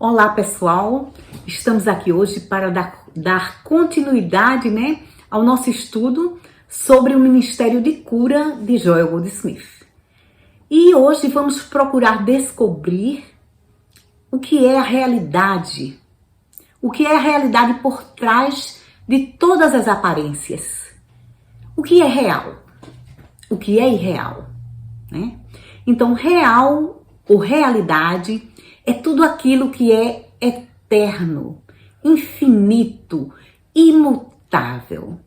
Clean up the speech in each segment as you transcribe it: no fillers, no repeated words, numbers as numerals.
Olá pessoal, estamos aqui hoje para dar continuidade, ao nosso estudo sobre o Ministério de Cura de Joel Goldsmith. E hoje vamos procurar descobrir o que é a realidade, por trás de todas as aparências. O que é real? O que é irreal? Então, real ou realidade é tudo aquilo que é eterno, infinito, imutável.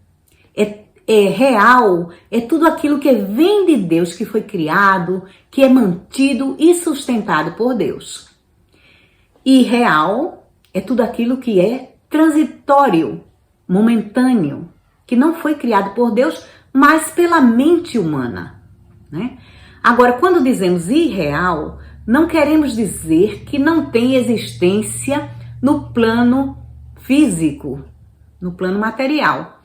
Real é tudo aquilo que vem de Deus, que foi criado, que é mantido e sustentado por Deus. Irreal é tudo aquilo que é transitório, momentâneo, que não foi criado por Deus, mas pela mente humana, Agora, quando dizemos irreal, não queremos dizer que não tem existência no plano físico, no plano material.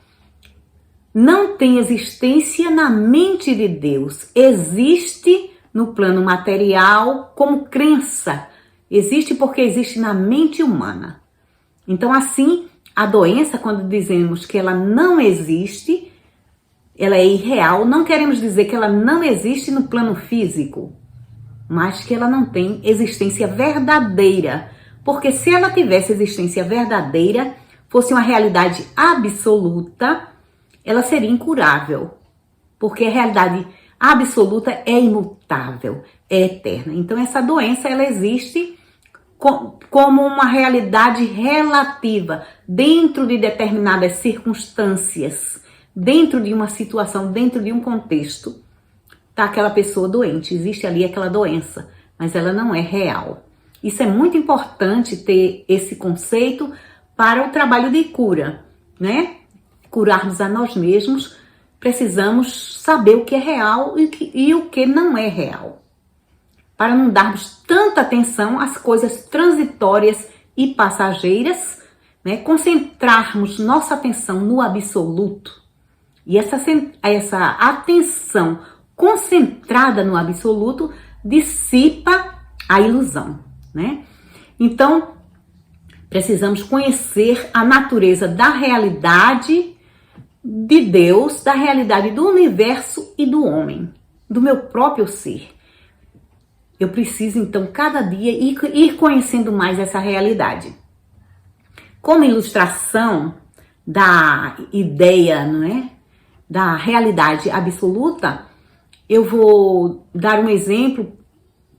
Não tem existência na mente de Deus. Existe no plano material como crença. Existe porque existe na mente humana. Então, assim, a doença, quando dizemos que ela não existe, ela é irreal, não queremos dizer que ela não existe no plano físico, mas que ela não tem existência verdadeira. Porque se ela tivesse existência verdadeira, fosse uma realidade absoluta, ela seria incurável. Porque a realidade absoluta é imutável, é eterna. Então essa doença, ela existe como uma realidade relativa, dentro de determinadas circunstâncias, dentro de uma situação, dentro de um contexto. Tá aquela pessoa doente, existe ali aquela doença, mas ela não é real. Isso é muito importante ter esse conceito para o trabalho de cura, Curarmos a nós mesmos, precisamos saber o que é real e o que não é real. Para não darmos tanta atenção às coisas transitórias e passageiras, concentrarmos nossa atenção no absoluto. E essa atenção concentrada no absoluto dissipa a ilusão, Então, precisamos conhecer a natureza da realidade de Deus, da realidade do universo e do homem, do meu próprio ser. Eu preciso, então, cada dia ir conhecendo mais essa realidade. Como ilustração da ideia, da realidade absoluta, eu vou dar um exemplo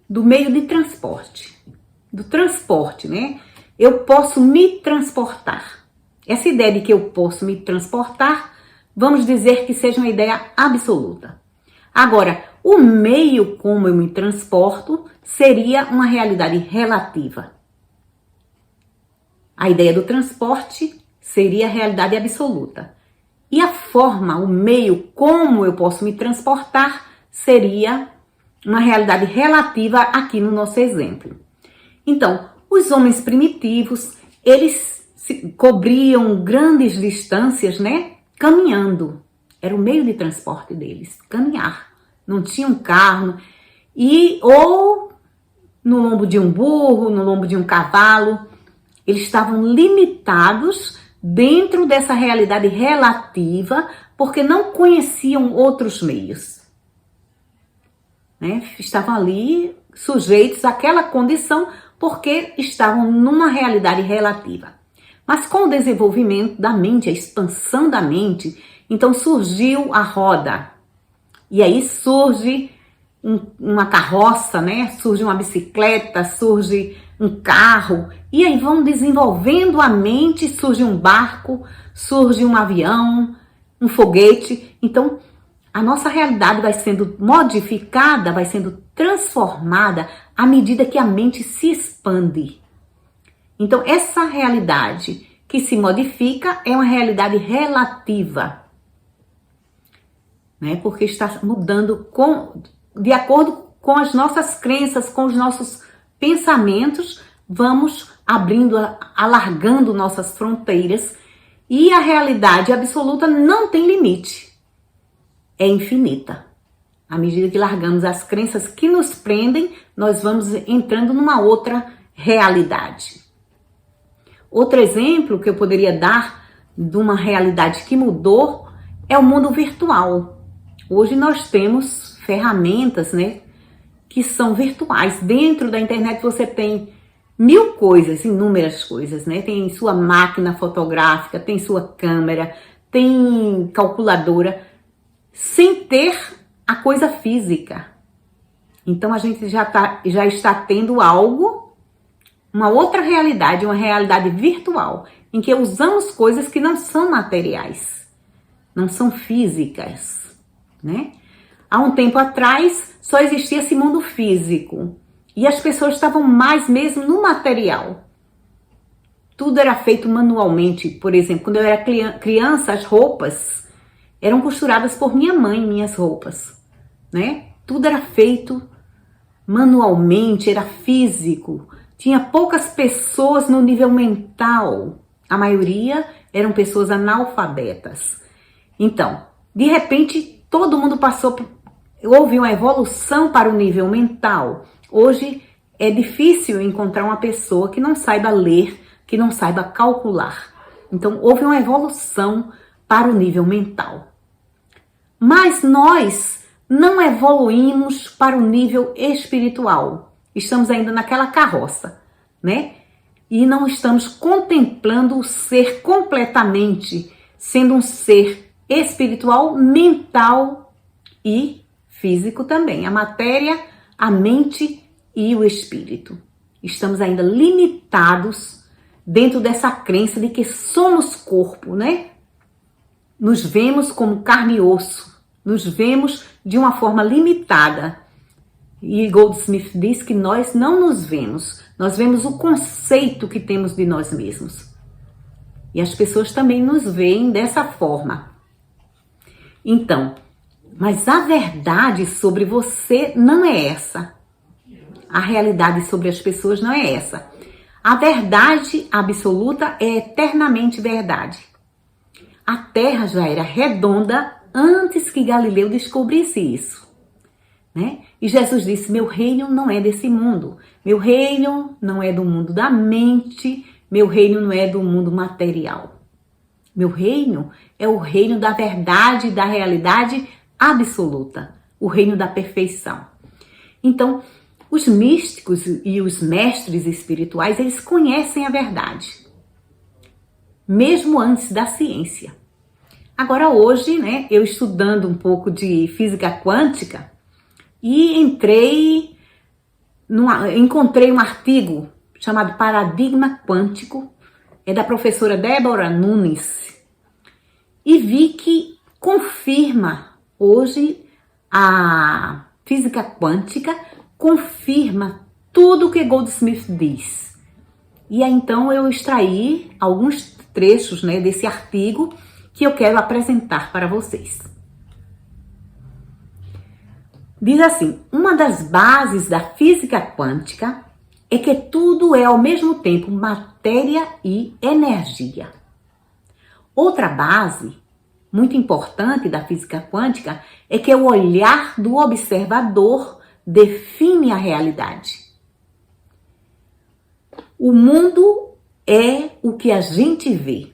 do meio de transporte. Do transporte, Eu posso me transportar. Essa ideia de que eu posso me transportar, vamos dizer que seja uma ideia absoluta. Agora, o meio como eu me transporto seria uma realidade relativa. A ideia do transporte seria a realidade absoluta. E a forma, o meio como eu posso me transportar seria uma realidade relativa aqui no nosso exemplo. Então, os homens primitivos, eles cobriam grandes distâncias, caminhando. Era o meio de transporte deles, caminhar. Não tinha um carro, ou no lombo de um burro, no lombo de um cavalo. Eles estavam limitados dentro dessa realidade relativa, porque não conheciam outros meios. Estavam ali sujeitos àquela condição, porque estavam numa realidade relativa. Mas com o desenvolvimento da mente, a expansão da mente, então surgiu a roda. E aí surge uma carroça, Surge uma bicicleta, surge um carro. E aí vão desenvolvendo a mente, surge um barco, surge um avião, um foguete. Então, a nossa realidade vai sendo modificada, vai sendo transformada à medida que a mente se expande. Então, essa realidade que se modifica é uma realidade relativa, Porque está mudando de acordo com as nossas crenças, com os nossos pensamentos, vamos abrindo, alargando nossas fronteiras, e a realidade absoluta não tem limite. É infinita. À medida que largamos as crenças que nos prendem, nós vamos entrando numa outra realidade. Outro exemplo que eu poderia dar de uma realidade que mudou é o mundo virtual. Hoje nós temos ferramentas, né, que são virtuais. Dentro da internet você tem mil coisas, inúmeras coisas, né? Tem sua máquina fotográfica, tem sua câmera, tem calculadora, sem ter a coisa física. Então a gente já está tendo algo, uma outra realidade, uma realidade virtual, em que usamos coisas que não são materiais, não são físicas, né? Há um tempo atrás só existia esse mundo físico e as pessoas estavam mais mesmo no material. Tudo era feito manualmente. Por exemplo, quando eu era criança, as roupas eram costuradas por minha mãe, minhas roupas, né? Tudo era feito manualmente, era físico. Tinha poucas pessoas no nível mental. A maioria eram pessoas analfabetas. Então, de repente, todo mundo houve uma evolução para o nível mental. Hoje é difícil encontrar uma pessoa que não saiba ler, que não saiba calcular. Então, houve uma evolução para o nível mental. Mas nós não evoluímos para o nível espiritual. Estamos ainda naquela carroça, né? E não estamos contemplando o ser completamente, sendo um ser espiritual, mental e físico também. A matéria, a mente e o espírito. Estamos ainda limitados dentro dessa crença de que somos corpo, né? Nos vemos como carne e osso. Nos vemos de uma forma limitada. E Goldsmith diz que nós não nos vemos. Nós vemos o conceito que temos de nós mesmos. E as pessoas também nos veem dessa forma. Então, mas a verdade sobre você não é essa. A realidade sobre as pessoas não é essa. A verdade absoluta é eternamente verdade. A Terra já era redonda antes que Galileu descobrisse isso, né? E Jesus disse, meu reino não é desse mundo. Meu reino não é do mundo da mente. Meu reino não é do mundo material. Meu reino é o reino da verdade, da realidade absoluta. O reino da perfeição. Então, os místicos e os mestres espirituais, eles conhecem a verdade. Mesmo antes da ciência. Agora hoje, né, eu estudando um pouco de física quântica e encontrei um artigo chamado Paradigma Quântico, é da professora Débora Nunes, e vi que confirma hoje a física quântica, confirma tudo o que Goldsmith diz. E aí, então eu extraí alguns trechos, né, desse artigo que eu quero apresentar para vocês. Diz assim, uma das bases da física quântica é que tudo é ao mesmo tempo matéria e energia. Outra base muito importante da física quântica é que o olhar do observador define a realidade. O mundo é o que a gente vê.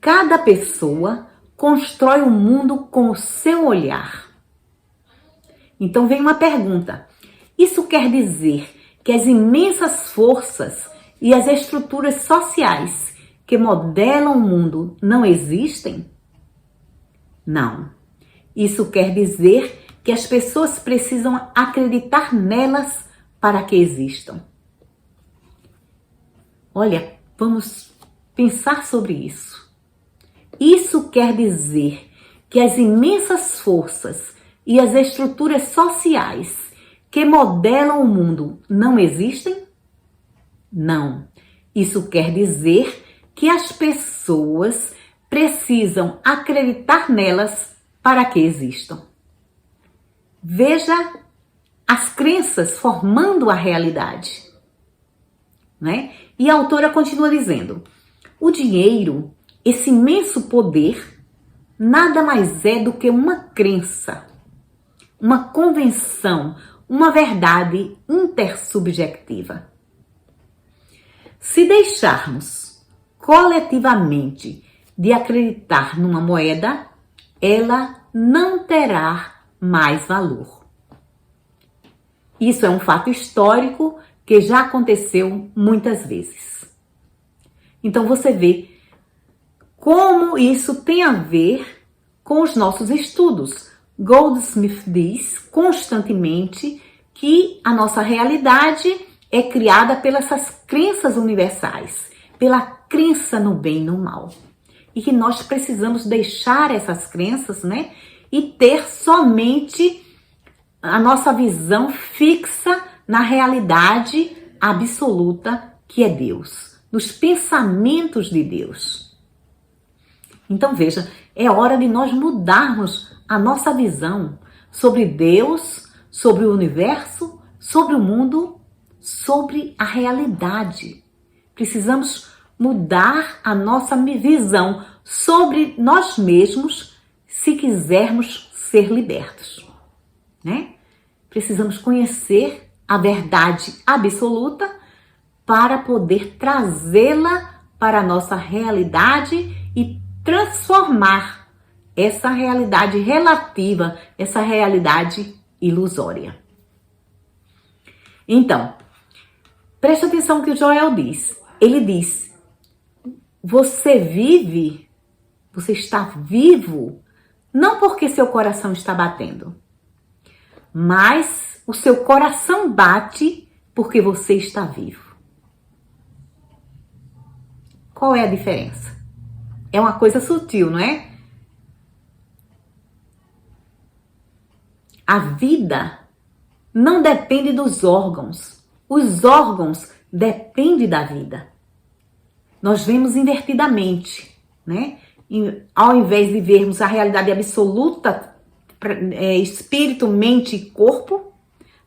Cada pessoa constrói o mundo com o seu olhar. Então vem uma pergunta. Isso quer dizer que as imensas forças e as estruturas sociais que modelam o mundo não existem? Não. Isso quer dizer que as pessoas precisam acreditar nelas para que existam. Olha, vamos pensar sobre isso. Isso quer dizer que as imensas forças e as estruturas sociais que modelam o mundo não existem? Não. Isso quer dizer que as pessoas precisam acreditar nelas para que existam. Veja as crenças formando a realidade, né? E a autora continua dizendo, o dinheiro, esse imenso poder, nada mais é do que uma crença, uma convenção, uma verdade intersubjetiva. Se deixarmos coletivamente de acreditar numa moeda, ela não terá mais valor. Isso é um fato histórico que já aconteceu muitas vezes. Então você vê como isso tem a ver com os nossos estudos. Goldsmith diz constantemente que a nossa realidade é criada pelas crenças universais, pela crença no bem e no mal. E que nós precisamos deixar essas crenças, né? E ter somente a nossa visão fixa na realidade absoluta que é Deus, nos pensamentos de Deus. Então veja, é hora de nós mudarmos a nossa visão sobre Deus, sobre o universo, sobre o mundo, sobre a realidade. Precisamos mudar a nossa visão sobre nós mesmos se quisermos ser libertos, né? Precisamos conhecer a verdade absoluta para poder trazê-la para a nossa realidade e transformar essa realidade relativa, essa realidade ilusória. Então, preste atenção no que o Joel diz. Ele diz: você vive, você está vivo, não porque seu coração está batendo, mas o seu coração bate porque você está vivo. Qual é a diferença? É uma coisa sutil, não é? A vida não depende dos órgãos. Os órgãos dependem da vida. Nós vemos invertidamente, né? Ao invés de vermos a realidade absoluta, espírito, mente e corpo,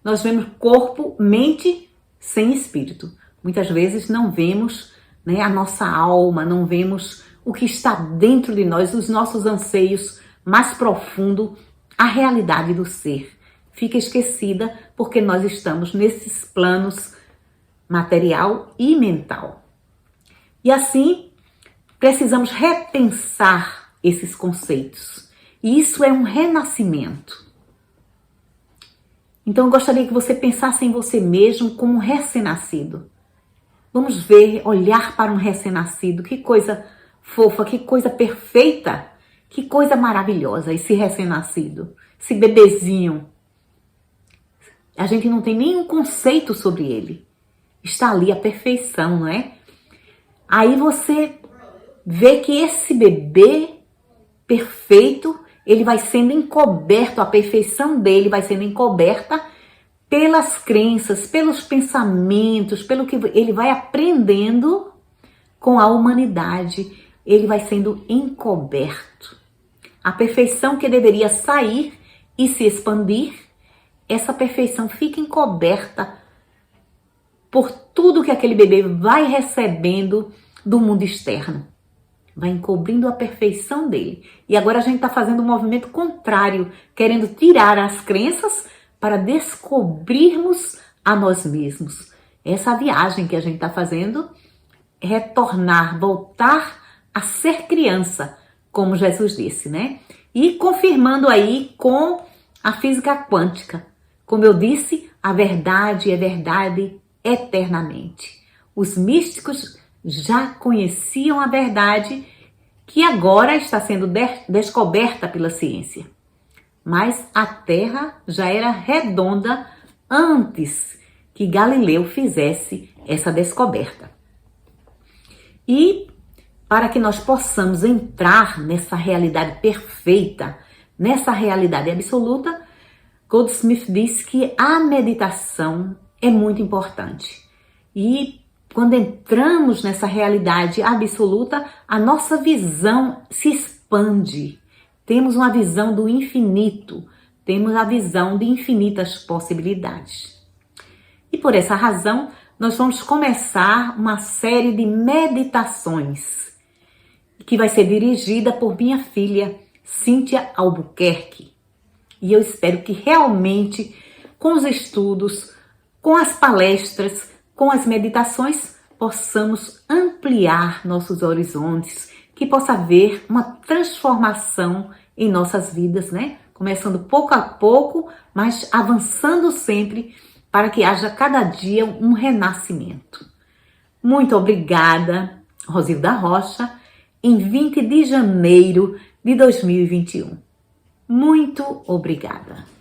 nós vemos corpo, mente sem espírito. Muitas vezes não vemos, né, a nossa alma, não vemos o que está dentro de nós, os nossos anseios mais profundos, a realidade do ser. Fica esquecida porque nós estamos nesses planos material e mental. E assim, precisamos repensar esses conceitos. E isso é um renascimento. Então, eu gostaria que você pensasse em você mesmo como um recém-nascido. Vamos ver, olhar para um recém-nascido. Que coisa fofa, que coisa perfeita, que coisa maravilhosa esse recém-nascido, esse bebezinho. A gente não tem nenhum conceito sobre ele. Está ali a perfeição, não é? Aí você vê que esse bebê perfeito, ele vai sendo encoberto, a perfeição dele vai sendo encoberta pelas crenças, pelos pensamentos, pelo que ele vai aprendendo com a humanidade. Ele vai sendo encoberto. A perfeição que deveria sair e se expandir, essa perfeição fica encoberta por tudo que aquele bebê vai recebendo do mundo externo. Vai encobrindo a perfeição dele. E agora a gente está fazendo um movimento contrário, querendo tirar as crenças para descobrirmos a nós mesmos. Essa viagem que a gente está fazendo é retornar, voltar a ser criança, como Jesus disse, né? E confirmando aí com a física quântica. Como eu disse, a verdade é verdade eternamente. Os místicos já conheciam a verdade que agora está sendo descoberta pela ciência. Mas a Terra já era redonda antes que Galileu fizesse essa descoberta. E para que nós possamos entrar nessa realidade perfeita, nessa realidade absoluta, Goldsmith diz que a meditação é muito importante. E quando entramos nessa realidade absoluta, a nossa visão se expande. Temos uma visão do infinito, temos a visão de infinitas possibilidades. E por essa razão, nós vamos começar uma série de meditações que vai ser dirigida por minha filha, Cíntia Albuquerque. E eu espero que realmente com os estudos, com as palestras, com as meditações, possamos ampliar nossos horizontes, que possa haver uma transformação em nossas vidas, né? Começando pouco a pouco, mas avançando sempre para que haja cada dia um renascimento. Muito obrigada, Rosilda Rocha, em 20 de janeiro de 2021. Muito obrigada.